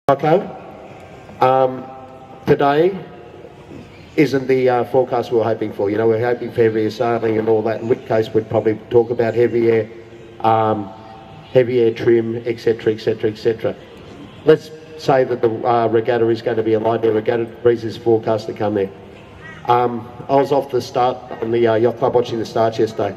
Okay. Today isn't the forecast we were hoping for. You know, we're hoping for heavier sailing and all that, in which case we'd probably talk about heavy air trim, etc, etc, etc. Let's say that the regatta is going to be a light air regatta. Breeze is forecast to come there. I was off the start on the yacht club watching the starts yesterday.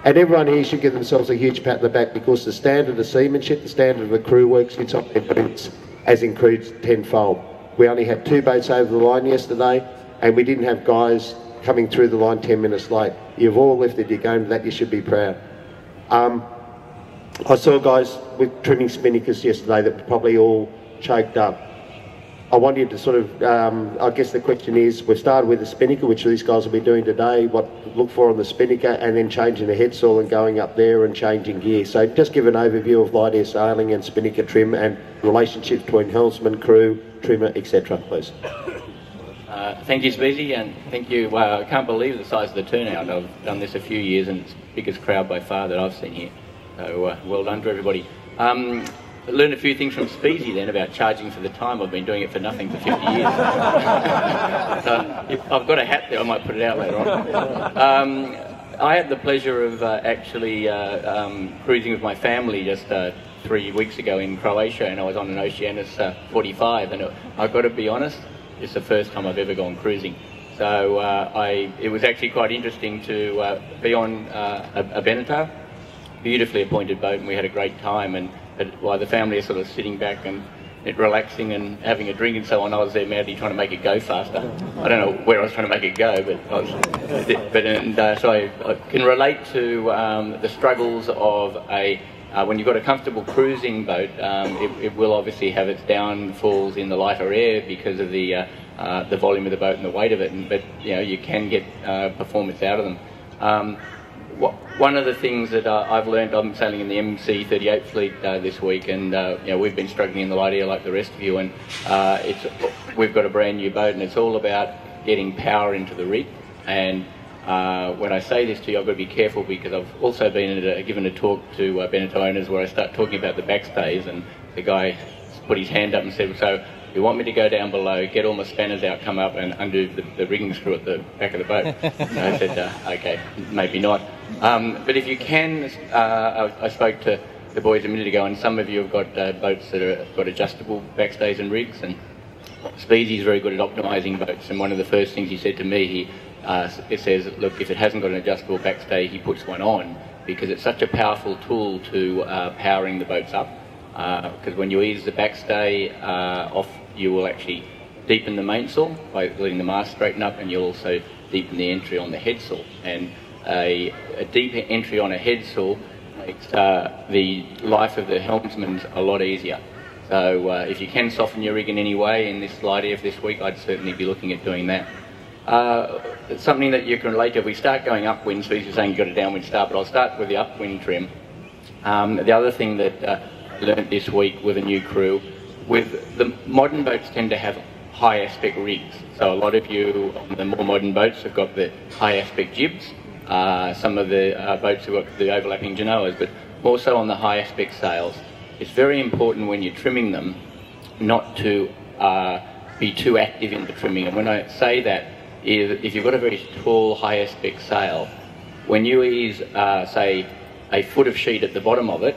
And everyone here should give themselves a huge pat on the back, because the standard of seamanship, the standard of the crew works, it's on their boots, has increased tenfold. We only had 2 boats over the line yesterday, and we didn't have guys coming through the line 10 minutes late. You've all lifted your game, that you should be proud. I saw guys with trimming spinnakers yesterday that were probably all choked up. I want you to sort of, I guess the question is, we've started with the spinnaker, which these guys will be doing today, what to look for on the spinnaker, and then changing the head sail and going up there and changing gear. So just give an overview of light air sailing and spinnaker trim and relationships between helmsman, crew, trimmer, etc, please. Thank you, Speedy, and thank you. I can't believe the size of the turnout. I've done this a few years, and it's the biggest crowd by far that I've seen here. So well done to everybody. I learned a few things from Speedy then about charging for the time. I've been doing it for nothing for 50 years. So if I've got a hat there, I might put it out later on. I had the pleasure of actually cruising with my family just 3 weeks ago in Croatia, and I was on an Oceanus 45, and I've got to be honest, it's the first time I've ever gone cruising. So it was actually quite interesting to be on a Benatar, beautifully appointed boat, and we had a great time. And while the family are sort of sitting back and relaxing and having a drink and so on, I was there madly trying to make it go faster. I don't know where I was trying to make it go, but so I can relate to the struggles of when you've got a comfortable cruising boat. It will obviously have its downfalls in the lighter air because of the volume of the boat and the weight of it, but you know, you can get performance out of them. One of the things that I've learned, I'm sailing in the MC38 fleet this week, and you know, we've been struggling in the light air like the rest of you, and we've got a brand new boat, and it's all about getting power into the rig. And when I say this to you, I've got to be careful, because I've also been given a talk to Benatar owners where I start talking about the backstays, and the guy put his hand up and said, "So you want me to go down below, get all my spanners out, come up and undo the rigging screw at the back of the boat?" And I said, okay, maybe not. But if you can, I spoke to the boys a minute ago, and some of you have got boats that have got adjustable backstays and rigs, and Speedy's very good at optimising boats, and one of the first things he said to me, it says, look, if it hasn't got an adjustable backstay, he puts one on, because it's such a powerful tool to powering the boats up. Because when you ease the backstay off, you will actually deepen the mainsail by letting the mast straighten up, and you'll also deepen the entry on the headsail. And a deeper entry on a headsail makes the life of the helmsman a lot easier. So if you can soften your rig in any way in this light air of this week, I'd certainly be looking at doing that. It's something that you can relate to. If we start going upwind, so you're saying you've got a downwind start, but I'll start with the upwind trim. The other thing that learnt this week with a new crew, with the modern boats tend to have high aspect rigs. So a lot of you on the more modern boats have got the high aspect jibs. Some of the boats have got the overlapping genoas, but also on the high aspect sails. It's very important when you're trimming them not to be too active in the trimming. And when I say that, if you've got a very tall high aspect sail, when you ease say a foot of sheet at the bottom of it,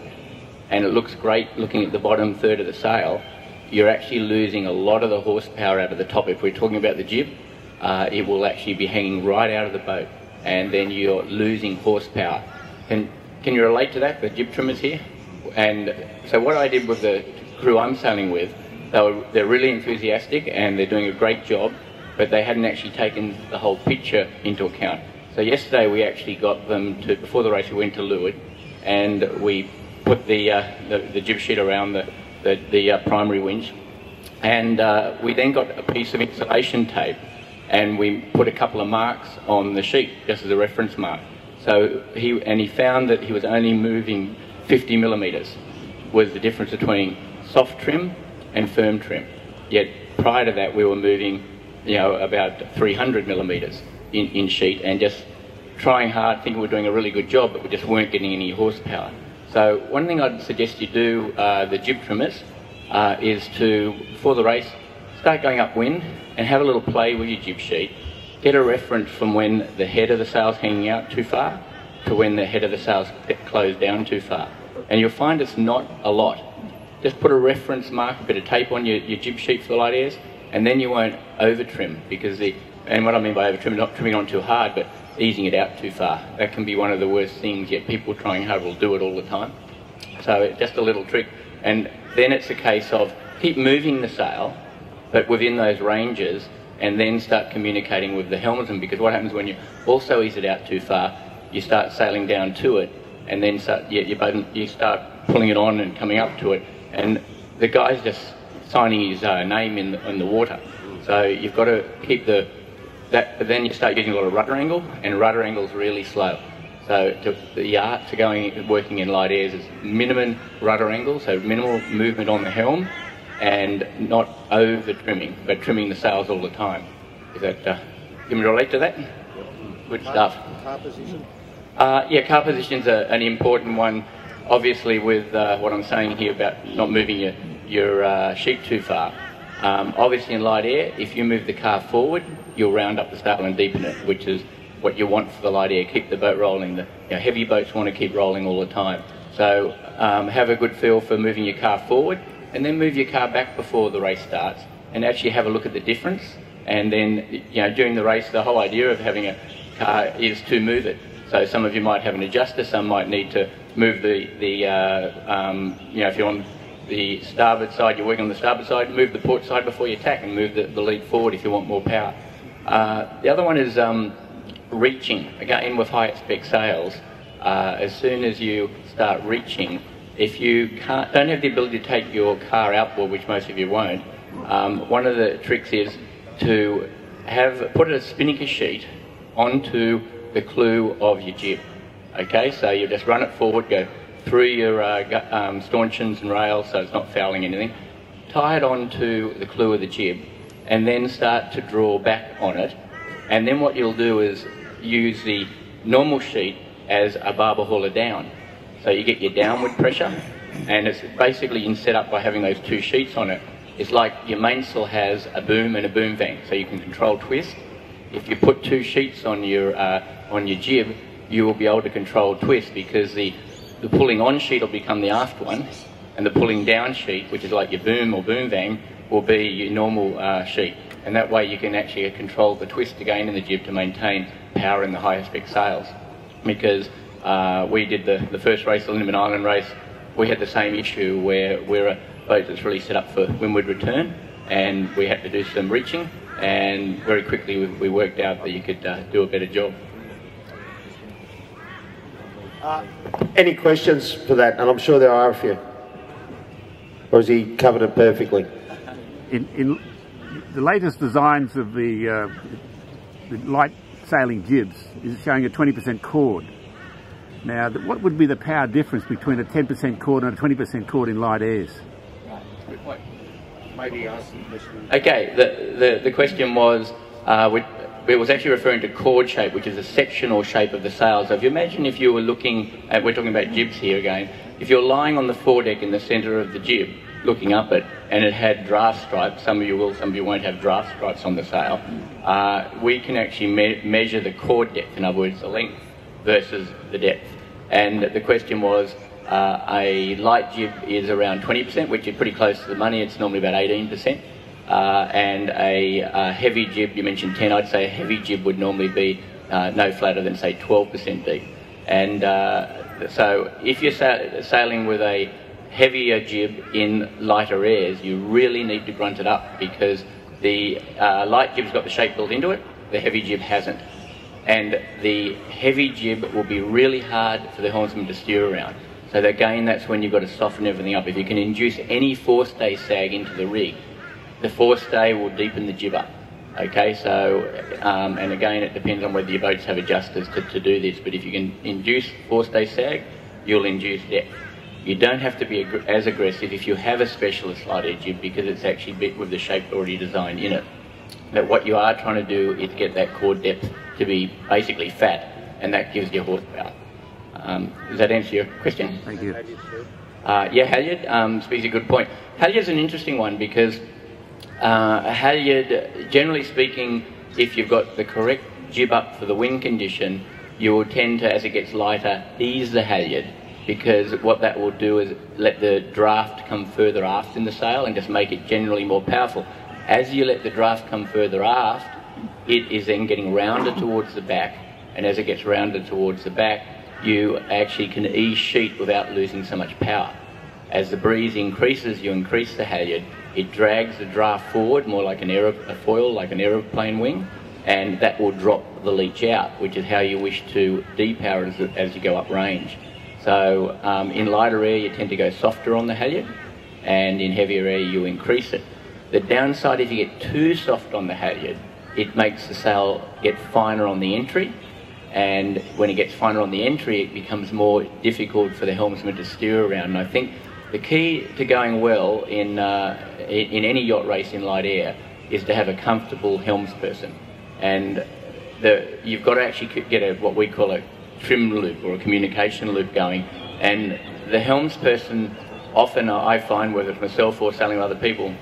and it looks great looking at the bottom third of the sail, you're actually losing a lot of the horsepower out of the top. If we're talking about the jib, it will actually be hanging right out of the boat, and then you're losing horsepower. Can you relate to that, the jib trimmers here? And so what I did with the crew I'm sailing with, they're really enthusiastic and they're doing a great job, but they hadn't actually taken the whole picture into account. So yesterday we actually got them to, before the race we went to leeward, and we put the jib sheet around the primary winch, and we then got a piece of insulation tape, and we put a couple of marks on the sheet just as a reference mark. So he found that he was only moving 50 millimetres was the difference between soft trim and firm trim. Yet prior to that we were moving, you know, about 300 millimetres in sheet, and just trying hard, thinking we were doing a really good job, but we just weren't getting any horsepower. So one thing I'd suggest you do, the jib trimmers, is to, before the race, start going upwind and have a little play with your jib sheet. Get a reference from when the head of the sail's hanging out too far to when the head of the sail's closed down too far. And you'll find it's not a lot. Just put a reference mark, a bit of tape on your jib sheet for the light airs, and then you won't over trim, because and what I mean by over trim, not trimming on too hard, but easing it out too far. That can be one of the worst things, yet people trying hard will do it all the time. So just a little trick. And then it's a case of keep moving the sail, but within those ranges, and then start communicating with the helmsman, because what happens when you also ease it out too far, you start sailing down to it, and then you start pulling it on and coming up to it, and the guy's just signing his name in the water. So you've got to keep but then you start using a lot of rudder angle, and rudder angle is really slow. So the art to working in light airs is minimum rudder angle, so minimal movement on the helm, and not over trimming, but trimming the sails all the time. Is that, can you relate to that? Good stuff. Car position? Yeah, car position's an important one, obviously, with what I'm saying here about not moving your sheet too far. Obviously in light air, if you move the car forward, you'll round up the sail and deepen it, which is what you want for the light air, keep the boat rolling. Heavy boats want to keep rolling all the time. So have a good feel for moving your car forward, and then move your car back before the race starts, and actually have a look at the difference. And then, during the race, the whole idea of having a car is to move it. So some of you might have an adjuster, some might need to move if you're on the starboard side, you're working on the starboard side, move the port side before you tack, and move the lead forward if you want more power. The other one is reaching. Again, with high spec sails, as soon as you start reaching, if you don't have the ability to take your car outboard, which most of you won't, one of the tricks is to put a spinnaker sheet onto the clew of your jib. Okay, so you just run it forward, go through your stanchions and rails so it's not fouling anything, tie it onto the clew of the jib, and then start to draw back on it. And then what you'll do is use the normal sheet as a barber hauler down. So you get your downward pressure, and it's basically set up by having those two sheets on it. It's like your mainsail has a boom and a boom vane, so you can control twist. If you put two sheets on your jib, you will be able to control twist, because the pulling on sheet will become the aft one, and the pulling down sheet, which is like your boom or boom vane, will be your normal sheet. And that way you can actually control the twist again in the jib to maintain power in the higher spec sails. Because we did the first race, the Lindeman Island race, we had the same issue where we're a boat that's really set up for windward return, and we had to do some reaching, and very quickly we worked out that you could do a better job. Any questions for that? And I'm sure there are a few. Or has he covered it perfectly? In the latest designs of the light sailing jibs is showing a 20% chord. Now, what would be the power difference between a 10% chord and a 20% chord in light airs? Maybe ask the question. Okay, the question was, it was actually referring to chord shape, which is a sectional shape of the sail. So if you imagine if you were looking at, we're talking about jibs here again, if you're lying on the foredeck in the centre of the jib, looking up it, and it had draft stripes, some of you will, some of you won't have draft stripes on the sail, we can actually measure the chord depth, in other words, the length versus the depth. And the question was, a light jib is around 20%, which is pretty close to the money. It's normally about 18%. And a heavy jib, you mentioned 10, I'd say a heavy jib would normally be no flatter than, say, 12% deep. And so if you're sailing with a heavier jib in lighter airs, you really need to grunt it up, because the light jib's got the shape built into it, the heavy jib hasn't. And the heavy jib will be really hard for the helmsman to steer around. So again, that's when you've got to soften everything up. If you can induce any forestay sag into the rig, the forestay will deepen the jib up. Okay, so, and again, it depends on whether your boats have adjusters to do this, but if you can induce forestay sag, you'll induce depth. You don't have to be as aggressive if you have a specialist light air jib, because it's actually bit with the shape already designed in it. But what you are trying to do is get that chord depth to be basically fat, and that gives you horsepower. Does that answer your question? Thank you. Yeah, halyard, speaks a good point. Halyard's an interesting one because a halyard, generally speaking, if you've got the correct jib up for the wind condition, you will tend to, as it gets lighter, ease the halyard, because what that will do is let the draft come further aft in the sail and just make it generally more powerful. As you let the draft come further aft, it is then getting rounded towards the back, and as it gets rounded towards the back, you actually can ease sheet without losing so much power. As the breeze increases, you increase the halyard. It drags the draft forward, more like a foil, like an aeroplane wing, and that will drop the leach out, which is how you wish to depower as you go up range. So in lighter air, you tend to go softer on the halyard, and in heavier air, you increase it. The downside, if you get too soft on the halyard, it makes the sail get finer on the entry, and when it gets finer on the entry, it becomes more difficult for the helmsman to steer around. And I think the key to going well in any yacht race in light air is to have a comfortable helmsperson, and you've got to actually get what we call a trim loop or a communication loop going. And the helmsperson, often I find, whether it's myself or sailing with other people,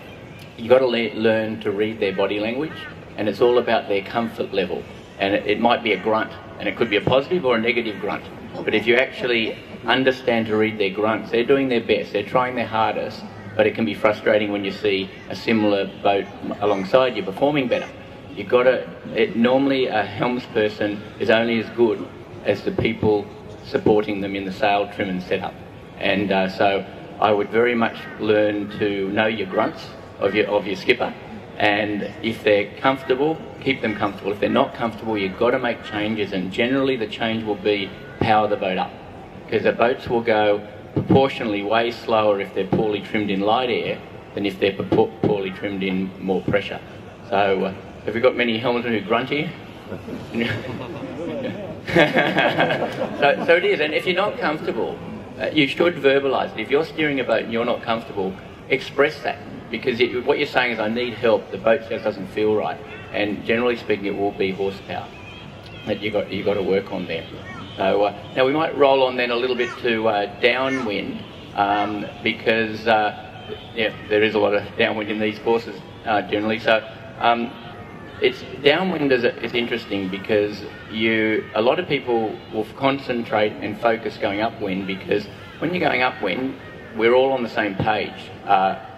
you've got to learn to read their body language, and it's all about their comfort level. And it might be a grunt, and it could be a positive or a negative grunt. But if you actually understand to read their grunts, they're doing their best, they're trying their hardest, but it can be frustrating when you see a similar boat alongside you performing better. You've got to, normally a helmsperson is only as good as the people supporting them in the sail trim and setup. And so I would very much learn to know your grunts of your skipper, and if they're comfortable, keep them comfortable. If they're not comfortable, you've got to make changes, and generally the change will be power the boat up, because the boats will go proportionally way slower if they're poorly trimmed in light air than if they're poorly trimmed in more pressure. So have we got many helmsmen who grunt here? So it is, and if you're not comfortable, you should verbalise it. If you're steering a boat and you're not comfortable, express that, because what you're saying is, I need help, the boat just doesn't feel right, and generally speaking it will be horsepower that you've got to work on there. So now we might roll on then a little bit to downwind, because yeah, there is a lot of downwind in these courses generally. So it's downwind is interesting because a lot of people will concentrate and focus going upwind, because when you're going upwind, we're all on the same page.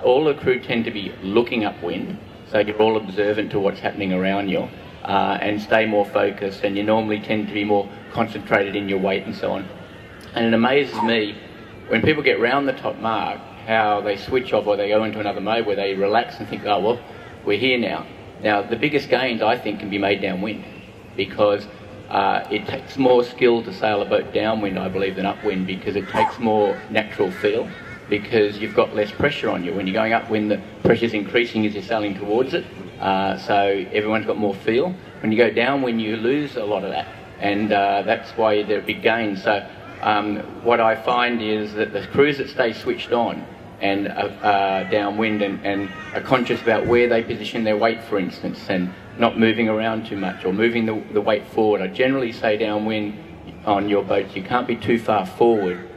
All the crew tend to be looking upwind, so you're all observant to what's happening around you, and stay more focused, and you normally tend to be more concentrated in your weight and so on. And it amazes me when people get round the top mark how they switch off, or they go into another mode where they relax and think, oh well, we're here now. Now the biggest gains I think can be made downwind, because it takes more skill to sail a boat downwind, I believe, than upwind, because it takes more natural feel, because you've got less pressure on you. When you're going upwind, the pressure's increasing as you're sailing towards it, so everyone's got more feel. When you go downwind, you lose a lot of that, and that's why there are big gains. So what I find is that the crews that stay switched on and downwind and are conscious about where they position their weight, for instance, and not moving around too much or moving the weight forward. I generally say downwind on your boats, you can't be too far forward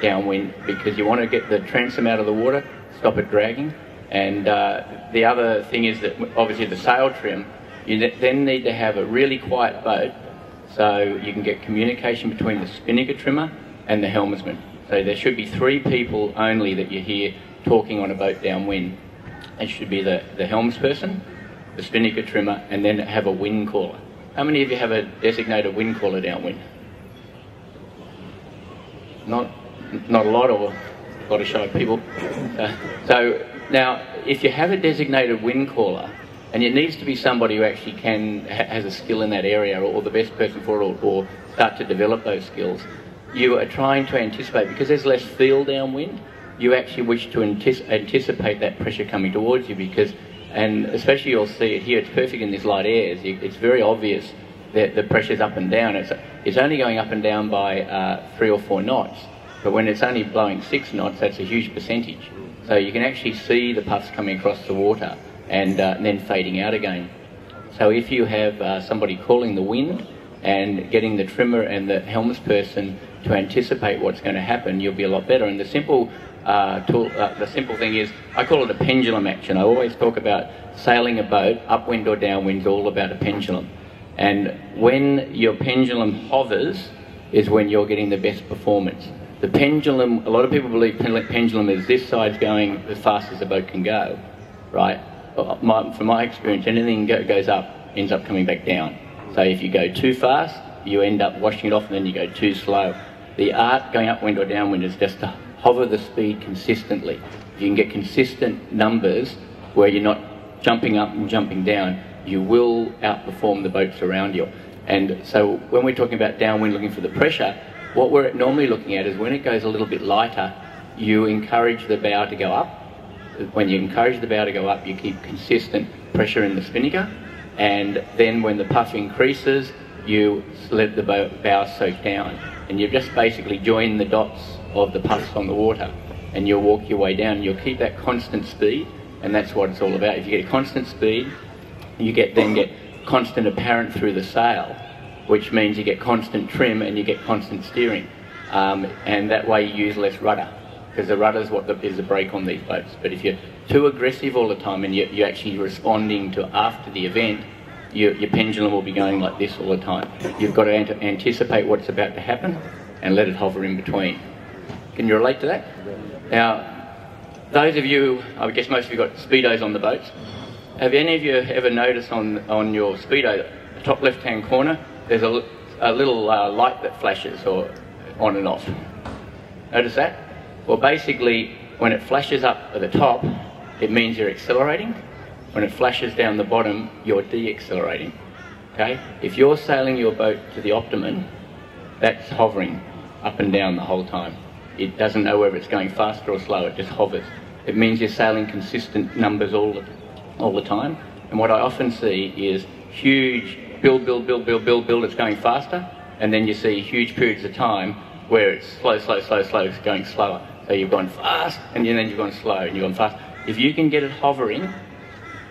downwind, because you want to get the transom out of the water, stop it dragging. And the other thing is that obviously the sail trim, you then need to have a really quiet boat so you can get communication between the spinnaker trimmer and the helmsman. So there should be 3 people only that you hear talking on a boat downwind. It should be the helmsperson, the spinnaker trimmer, and then have a wind caller. How many of you have a designated wind caller downwind? Not a lot, or a lot of shy people. So now, if you have a designated wind caller, and it needs to be somebody who actually has a skill in that area, or the best person for it, or start to develop those skills, you are trying to anticipate, because there's less feel downwind, you actually wish to anticipate that pressure coming towards you, because, and especially you'll see it here, it's perfect in these light airs, it's very obvious that the pressure's up and down. It's only going up and down by 3 or 4 knots, but when it's only blowing 6 knots, that's a huge percentage. So you can actually see the puffs coming across the water and then fading out again. So if you have somebody calling the wind and getting the trimmer and the helmsperson to anticipate what's going to happen, you'll be a lot better. And the simple the simple thing is, I call it a pendulum action. I always talk about sailing a boat, upwind or downwind, is all about a pendulum. And when your pendulum hovers is when you're getting the best performance. The pendulum, a lot of people believe pendulum is this side's going as fast as the boat can go, right? From my experience, anything goes up ends up coming back down. So if you go too fast, you end up washing it off, and then you go too slow. The art going upwind or downwind is just to hover the speed consistently. If you can get consistent numbers where you're not jumping up and jumping down, you will outperform the boats around you. And so when we're talking about downwind looking for the pressure, what we're normally looking at is when it goes a little bit lighter, you encourage the bow to go up. When you encourage the bow to go up, you keep consistent pressure in the spinnaker, and then when the puff increases, you let the bow soak down, and you've just basically joined the dots of the puffs on the water, and you'll walk your way down. You'll keep that constant speed, and that's what it's all about. If you get constant speed, you then get constant apparent through the sail, which means you get constant trim and you get constant steering, and that way you use less rudder, because the rudder is what is the brake on these boats. But if you're too aggressive all the time and you're actually responding to after the event, your pendulum will be going like this all the time. You've got to anticipate what's about to happen and let it hover in between. Can you relate to that? Now, those of you, I guess most of you got speedos on the boats. Have any of you ever noticed on your speedo, the top left-hand corner, there's a little light that flashes or on and off? Notice that? Well, basically, when it flashes up at the top, it means you're accelerating. When it flashes down the bottom, you're de-accelerating. Okay? If you're sailing your boat to the optimum, that's hovering up and down the whole time. It doesn't know whether it's going faster or slow, it just hovers. It means you're sailing consistent numbers all the time. And what I often see is huge build, it's going faster, and then you see huge periods of time where it's slow, it's going slower. So you've gone fast, and then you've gone slow, and you've gone fast. If you can get it hovering,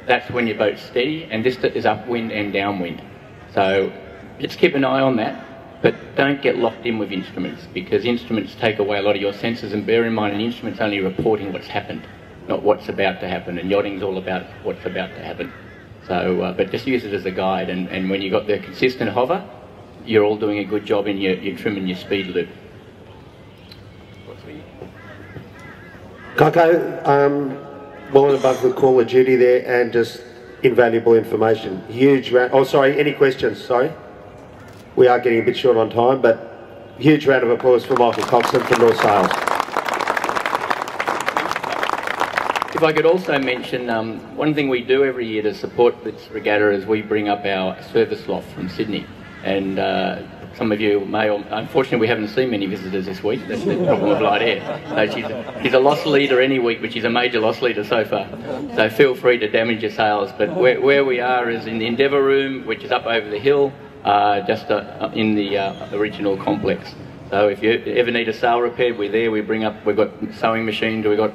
that's when your boat's steady, and this is upwind and downwind. So just keep an eye on that, but don't get locked in with instruments, because instruments take away a lot of your senses, and bear in mind an instrument's only reporting what's happened, not what's about to happen, and yachting's all about what's about to happen. So, but just use it as a guide, and when you've got the consistent hover, you're all doing a good job in your trim and your speed loop. Coco, well and above the call of duty there, and just invaluable information. Huge round. Oh, sorry, any questions? Sorry. We are getting a bit short on time, but huge round of applause for Michael Coxen from North Sales. If I could also mention, one thing we do every year to support this regatta is we bring up our service loft from Sydney. And some of you may, unfortunately we haven't seen many visitors this week, that's the problem with light air. So she's a loss leader any week, but she's a major loss leader so far. So feel free to damage your sails. But where we are is in the Endeavour Room, which is up over the hill, just in the original complex. So if you ever need a sail repaired, we're there. We've got sewing machines, we've got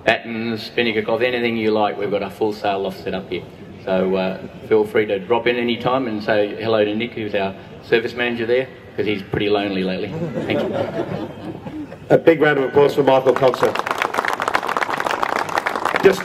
battens, spinnaker cloth, anything you like. We've got a full sail loft set up here. So feel free to drop in any time and say hello to Nick, who's our service manager there, because he's pretty lonely lately. Thank you. A big round of applause for Michael Coxen. Just